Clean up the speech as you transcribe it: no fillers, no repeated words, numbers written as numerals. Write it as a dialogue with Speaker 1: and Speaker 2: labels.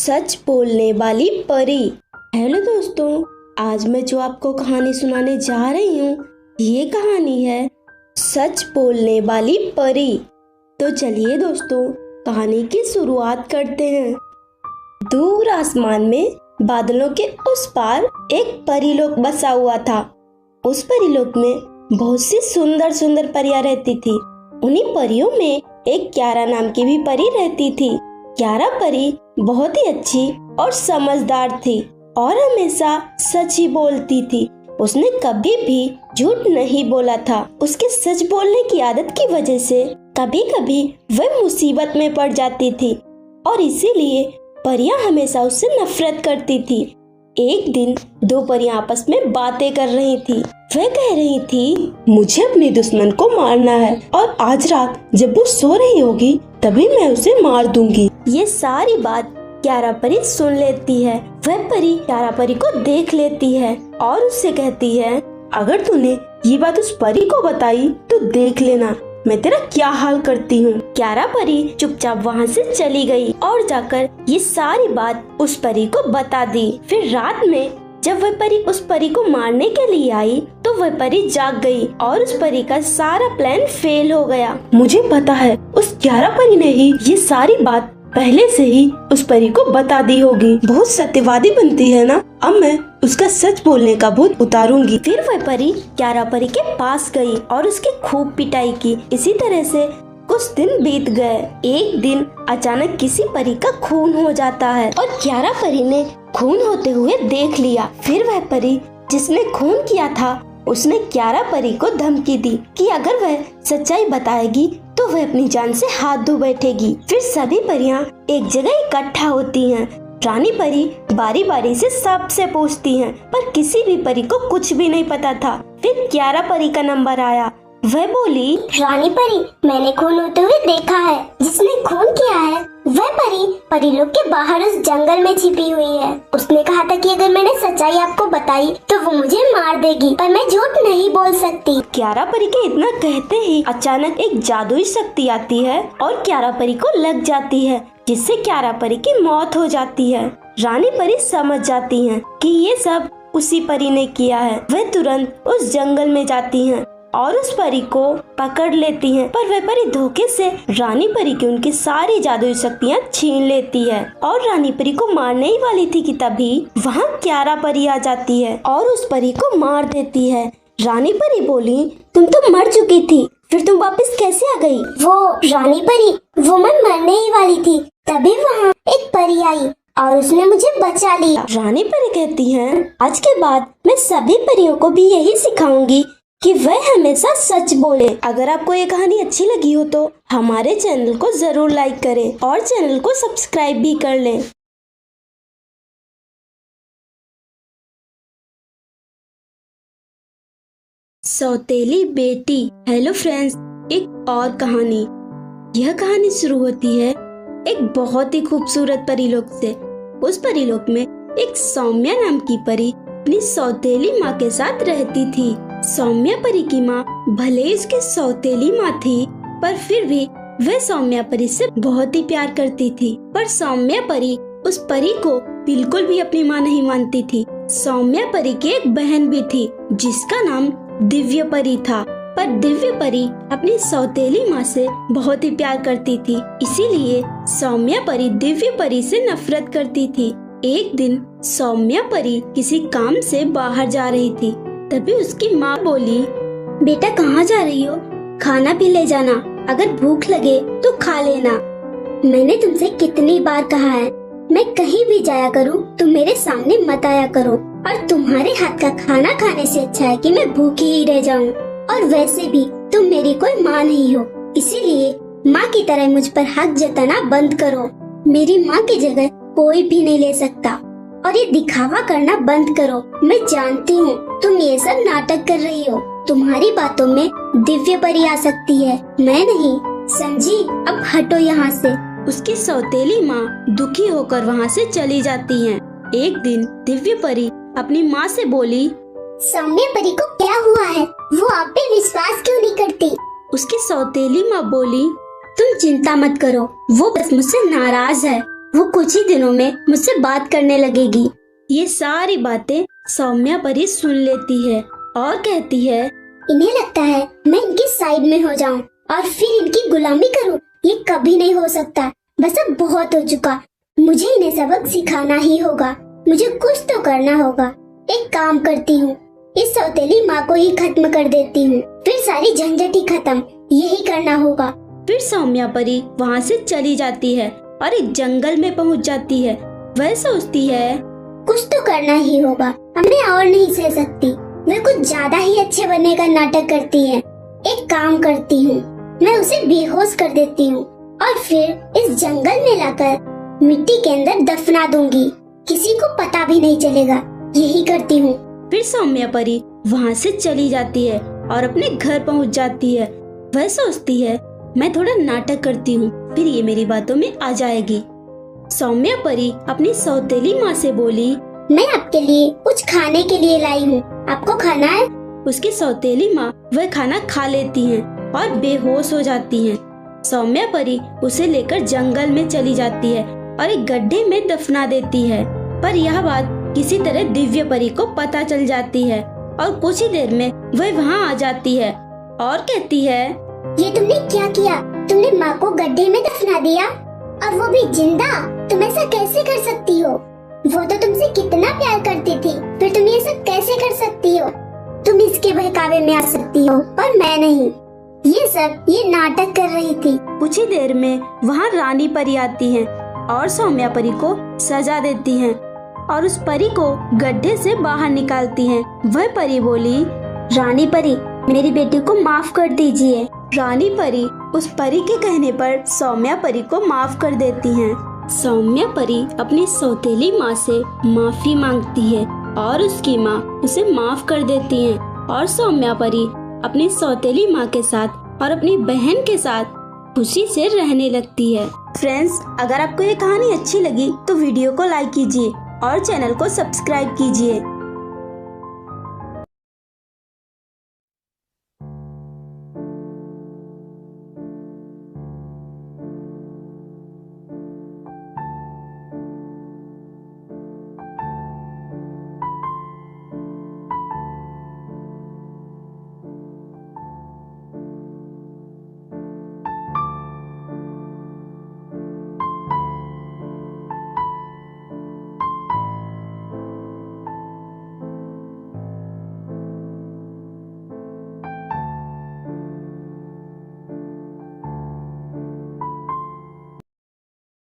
Speaker 1: सच बोलने वाली परी। हेलो दोस्तों, आज मैं जो आपको कहानी सुनाने जा रही हूँ ये कहानी है सच बोलने वाली परी। तो चलिए दोस्तों, कहानी की शुरुआत करते हैं। दूर आसमान में बादलों के उस पार एक परीलोक बसा हुआ था। उस परीलोक में बहुत सी सुंदर सुंदर परियां रहती थी। उन्हीं परियों में एक क्यारा नाम की भी परी रहती थी। क्यारा परी बहुत ही अच्छी और समझदार थी और हमेशा सच ही बोलती थी। उसने कभी भी झूठ नहीं बोला था। उसके सच बोलने की आदत की वजह से कभी कभी वह मुसीबत में पड़ जाती थी और इसीलिए परियां हमेशा उससे नफरत करती थी। एक दिन दो परियां आपस में बातें कर रही थी। वह कह रही थी, मुझे अपने दुश्मन को मारना है और आज रात जब वो सो रही होगी तभी मैं उसे मार दूंगी। ये सारी बात क्यारा परी सुन लेती है। वह परी क्यारा परी को देख लेती है और उससे कहती है, अगर तूने ये बात उस परी को बताई तो देख लेना मैं तेरा क्या हाल करती हूँ। क्यारा परी चुपचाप वहाँ से चली गई और जाकर ये सारी बात उस परी को बता दी। फिर रात में जब वह परी उस परी को मारने के लिए आई तो वह परी जाग गई और उस परी का सारा प्लान फेल हो गया। मुझे पता है उस क्यारा परी ने ही ये सारी बात पहले से ही उस परी को बता दी होगी। बहुत सत्यवादी बनती है ना। अब मैं उसका सच बोलने का भूत उतारूंगी। फिर वह परी क्यारा परी के पास गई और उसकी खूब पिटाई की। इसी तरह से कुछ दिन बीत गए। एक दिन अचानक किसी परी का खून हो जाता है और क्यारा परी ने खून होते हुए देख लिया। फिर वह परी जिसने खून किया था उसने क्यारा परी को धमकी दी कि अगर वह सच्चाई बताएगी तो वह अपनी जान से हाथ धो बैठेगी। फिर सभी परियां एक जगह इकट्ठा होती हैं। रानी परी बारी बारी से सबसे पूछती हैं, पर किसी भी परी को कुछ भी नहीं पता था। फिर क्यारा परी का नंबर आया। वह बोली,
Speaker 2: रानी परी, मैंने खून होते हुए देखा है। जिसने खून किया है वह परी परीलोक के बाहर उस जंगल में छिपी हुई है। उसने कहा था कि अगर मैंने सच्चाई आपको बताई तो वो मुझे मार देगी, पर मैं झूठ नहीं बोल सकती।
Speaker 1: क्यारा परी के इतना कहते ही अचानक एक जादुई शक्ति आती है और क्यारा परी को लग जाती है, जिससे क्यारा परी की मौत हो जाती है। रानी परी समझ जाती है कि ये सब उसी परी ने किया है। वह तुरंत उस जंगल में जाती हैं और उस परी को पकड़ लेती हैं, पर वह परी धोखे से रानी परी की उनकी सारी जादुई शक्तियाँ छीन लेती है और रानी परी को मारने ही वाली थी कि तभी वहाँ क्यारा परी आ जाती है और उस परी को मार देती है। रानी परी बोली,
Speaker 2: तुम तो मर चुकी थी, फिर तुम वापस कैसे आ गई? वो रानी परी, वो मैं मरने ही वाली थी, तभी वहाँ एक परी आई और उसने मुझे बचा लिया।
Speaker 1: रानी परी कहती हैं, आज के बाद मैं सभी परियों को भी यही सिखाऊंगी कि वह हमेशा सच बोले। अगर आपको ये कहानी अच्छी लगी हो तो हमारे चैनल को जरूर लाइक करें और चैनल को सब्सक्राइब भी कर लें। सौतेली बेटी। हेलो फ्रेंड्स, एक और कहानी। यह कहानी शुरू होती है एक बहुत ही खूबसूरत परीलोक से। उस परीलोक में एक सौम्या नाम की परी अपनी सौतेली माँ के साथ रहती थी। सौम्या परी की माँ भले ही उसकी सौतेली माँ थी, पर फिर भी वह सौम्या परी से बहुत ही प्यार करती थी। पर सौम्या परी उस परी को बिल्कुल भी अपनी माँ नहीं मानती थी। सौम्या परी की एक बहन भी थी जिसका नाम दिव्य परी था, पर दिव्य परी अपनी सौतेली माँ से बहुत ही प्यार करती थी। इसीलिए सौम्या परी दिव्य परी से नफरत करती थी। एक दिन सौम्या परी किसी काम से बाहर जा रही थी, तभी उसकी माँ बोली,
Speaker 2: बेटा कहाँ जा रही हो? खाना भी ले जाना, अगर भूख लगे तो खा लेना। मैंने तुमसे कितनी बार कहा है, मैं कहीं भी जाया करूँ तो मेरे सामने मत आया करो, और तुम्हारे हाथ का खाना खाने से अच्छा है कि मैं भूखी ही रह जाऊँ। और वैसे भी तुम मेरी कोई माँ नहीं हो, इसीलिए माँ की तरह मुझ पर हक जताना बंद करो। मेरी माँ की जगह कोई भी नहीं ले सकता, और ये दिखावा करना बंद करो। मैं जानती हूँ तुम ये सब नाटक कर रही हो। तुम्हारी बातों में दिव्य परी आ सकती है, मैं नहीं, समझी? अब हटो यहाँ से।
Speaker 1: उसकी सौतेली माँ दुखी होकर वहाँ से चली जाती हैं। एक दिन दिव्य परी अपनी माँ से बोली,
Speaker 2: सौम्या परी को क्या हुआ है? वो आप पे विश्वास क्यों नहीं करती?
Speaker 1: उसकी सौतेली माँ बोली,
Speaker 2: तुम चिंता मत करो, वो बस मुझसे नाराज है वो कुछ ही दिनों में मुझसे बात करने लगेगी।
Speaker 1: ये सारी बातें सौम्या परी सुन लेती है और कहती है,
Speaker 2: इन्हें लगता है मैं इनकी साइड में हो जाऊं और फिर इनकी गुलामी करूं। ये कभी नहीं हो सकता। बस अब बहुत हो चुका। मुझे इन्हें सबक सिखाना ही होगा। मुझे कुछ तो करना होगा। एक काम करती हूँ, इस सौतेली माँ को ही खत्म कर देती हूँ, फिर सारी झंझट ही खत्म। यही करना होगा।
Speaker 1: फिर सौम्या परी वहाँ से चली जाती है और एक जंगल में पहुँच जाती है। वह सोचती है,
Speaker 2: कुछ तो करना ही होगा। अब मैं और नहीं सह सकती। वह कुछ ज्यादा ही अच्छे बनने का नाटक करती है। एक काम करती हूँ, मैं उसे बेहोश कर देती हूँ और फिर इस जंगल में लाकर मिट्टी के अंदर दफना दूंगी। किसी को पता भी नहीं चलेगा। यही करती हूँ।
Speaker 1: फिर सौम्या परी वहाँ से चली जाती है और अपने घर पहुँच जाती है। वह सोचती है, मैं थोड़ा नाटक करती हूँ, फिर ये मेरी बातों में आ जाएगी। सौम्या परी अपनी सौतेली माँ से बोली,
Speaker 2: मैं आपके लिए कुछ खाने के लिए लाई हूँ। आपको खाना है?
Speaker 1: उसकी सौतेली माँ वह खाना खा लेती हैं और बेहोश हो जाती हैं। सौम्या परी उसे लेकर जंगल में चली जाती है और एक गड्ढे में दफना देती है। पर यह बात किसी तरह दिव्य परी को पता चल जाती है और कुछ ही देर में वह वहाँ आ जाती है और कहती है,
Speaker 2: ये तुमने क्या किया? तुमने माँ को गड्ढे में दफना दिया और वो भी जिंदा। तुम ऐसा कैसे कर सकती हो? वो तो तुमसे कितना प्यार करती थी, फिर तुम ये सब कैसे कर सकती हो? तुम इसके बहकावे में आ सकती हो पर मैं नहीं। ये नाटक कर रही थी।
Speaker 1: कुछ ही देर में वहाँ रानी परी आती हैं और सौम्या परी को सजा देती हैं और उस परी को गड्ढे से बाहर निकालती हैं। वह परी बोली,
Speaker 2: रानी परी, मेरी बेटी को माफ कर दीजिए।
Speaker 1: रानी परी उस परी के कहने पर सौम्या परी को माफ कर देती हैं। सौम्या परी अपनी सौतेली माँ से माफी मांगती है और उसकी माँ उसे माफ कर देती है और सौम्या परी अपनी सौतेली माँ के साथ और अपनी बहन के साथ खुशी से रहने लगती है। फ्रेंड्स, अगर आपको ये कहानी अच्छी लगी तो वीडियो को लाइक कीजिए और चैनल को सब्सक्राइब कीजिए।